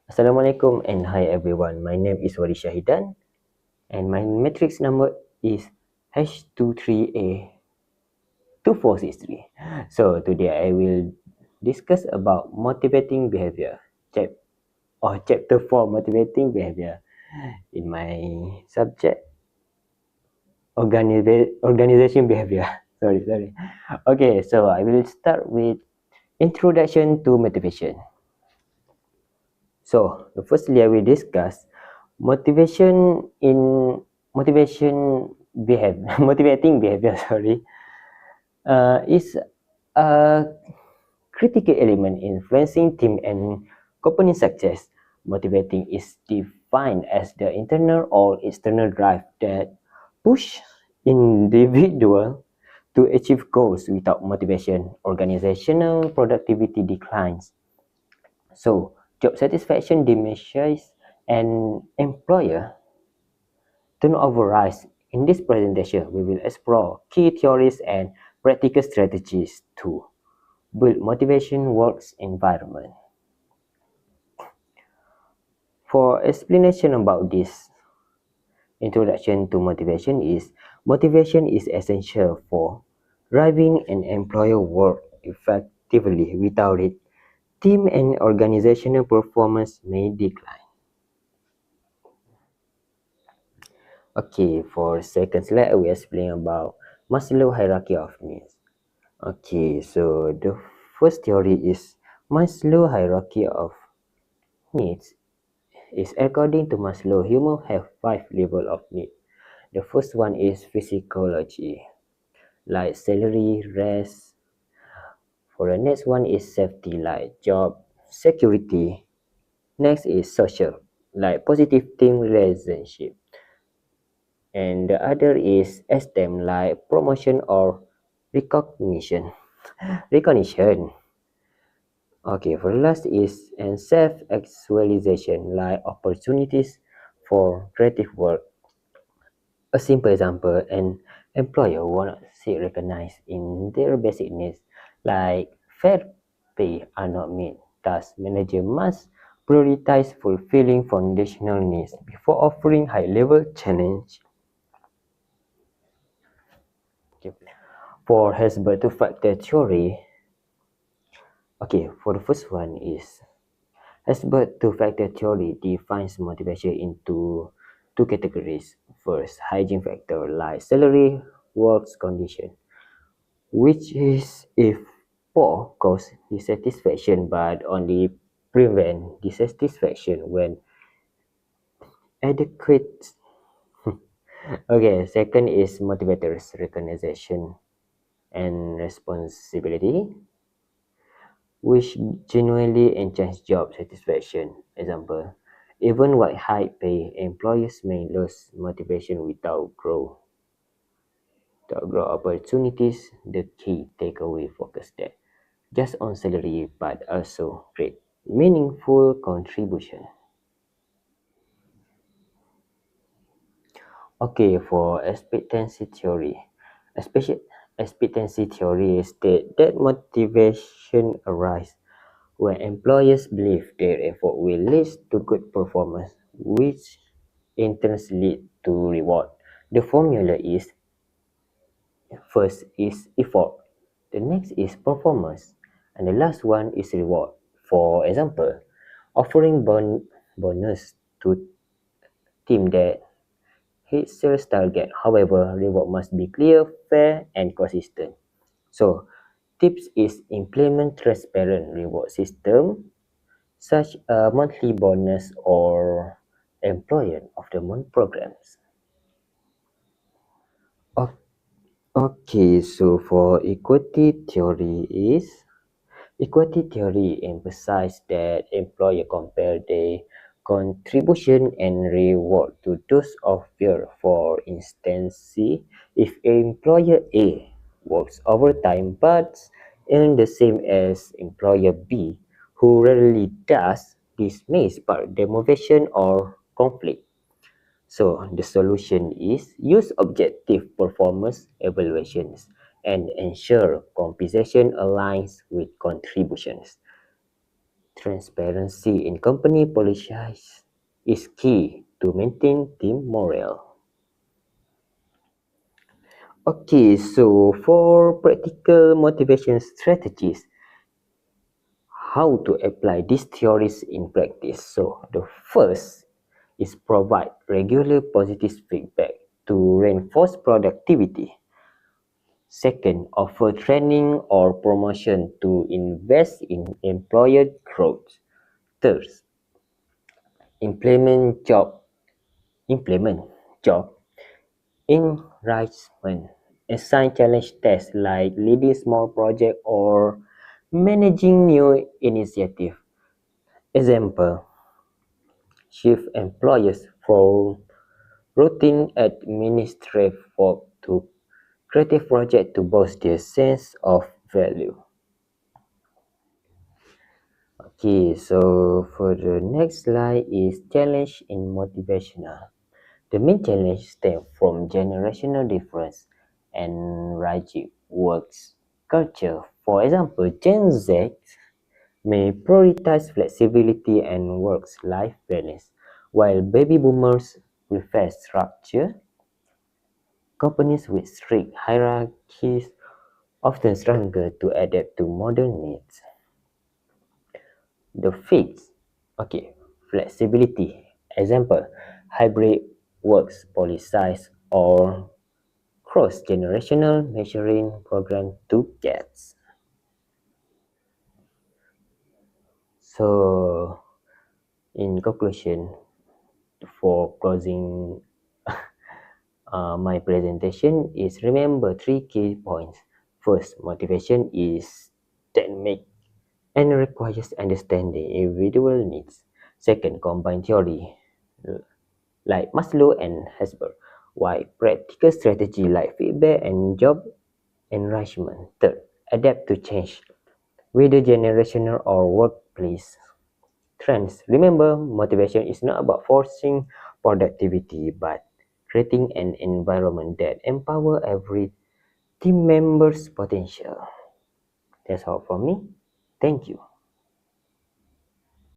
Assalamualaikum and hi everyone. My name is Wali Shahidan and my matrix number is H23A2463. So today I will discuss about motivating behavior. Chapter 4 motivating behavior in my subject organization behavior. sorry. Okay, so I will start with introduction to motivation. So, firstly, I will discuss motivation in motivation behavior, motivating behavior. Is a critical element influencing team and company success. Motivating is defined as the internal or external drive that push individual to achieve goals. Without motivation, organizational productivity declines. So, job satisfaction diminishes and employer turnover rise. In this presentation, we will explore key theories and practical strategies to build motivation works environment. For explanation about this, introduction to motivation is essential for driving an employer work effectively. Without it, team and organizational performance may decline. Okay, for second slide, I will explain about Maslow hierarchy of needs. Okay, so the first theory is Maslow hierarchy of needs. Is according to Maslow, humans have 5 levels of need. The first one is physiology, like salary, rest. For the next one is safety, like job, security. Next is social, like positive team relationship. And the other is esteem, like promotion or recognition. Okay, for the last is and self-actualization, like opportunities for creative work. A simple example, an employer wants to see recognized in their basic needs, like fair pay are not met. Thus, manager must prioritize fulfilling foundational needs before offering high-level challenge. For Hesbert two-factor theory, for the first one is Hesbert two-factor theory defines motivation into two categories. First, hygiene factor like salary, work condition, which is if poor cause dissatisfaction but only prevent dissatisfaction when adequate. Okay, second is motivators recognition and responsibility, which genuinely enhance job satisfaction. Example, even with high pay, employers may lose motivation without growth. Without growth opportunities, the key takeaway focus there just on salary but also create meaningful contribution. Okay, for expectancy theory. Expectancy theory states that motivation arises when employers believe their effort will lead to good performance, which in turn lead to reward. The formula is first is effort, the next is performance, and the last one is reward. For example, offering bonus to team that hits sales target. However, reward must be clear, fair, and consistent. So, tips is implement transparent reward system such a monthly bonus or employer of the month programs. Okay, so for equity theory emphasizes that employer compare their contribution and reward to those of peer. For instance, if employer A works overtime but earn the same as employer B, who rarely does, this may spark demotivation or conflict. So the solution is use objective performance evaluations and ensure compensation aligns with contributions. Transparency in company policies is key to maintain team morale. Okay, so for practical motivation strategies, how to apply these theories in practice. So the first is provide regular positive feedback to reinforce productivity. Second, offer training or promotion to invest in employer growth. Third, implement job implement job enrichment. Assign challenge tasks like leading small project or managing new initiative. Example, shift employees from routine administrative work to creative project to boost their sense of value. Okay, so for the next slide is challenge in motivational. The main challenge stems from generational difference and rigid works culture. For example, Gen Z may prioritize flexibility and work-life balance, while baby boomers prefer structure. Companies with strict hierarchies often struggle to adapt to modern needs. The fix, okay, flexibility. Example, hybrid works policies or cross-generational mentoring program to kids. So, in conclusion, for closing my presentation is remember three key points. First, motivation is dynamic and requires understanding individual needs. Second, combine theory like Maslow and Hesberg, while practical strategy like feedback and job enrichment. Third, adapt to change, whether generational or workplace trends. Remember, motivation is not about forcing productivity, but creating an environment that empower every team member's potential. That's all from me. Thank you.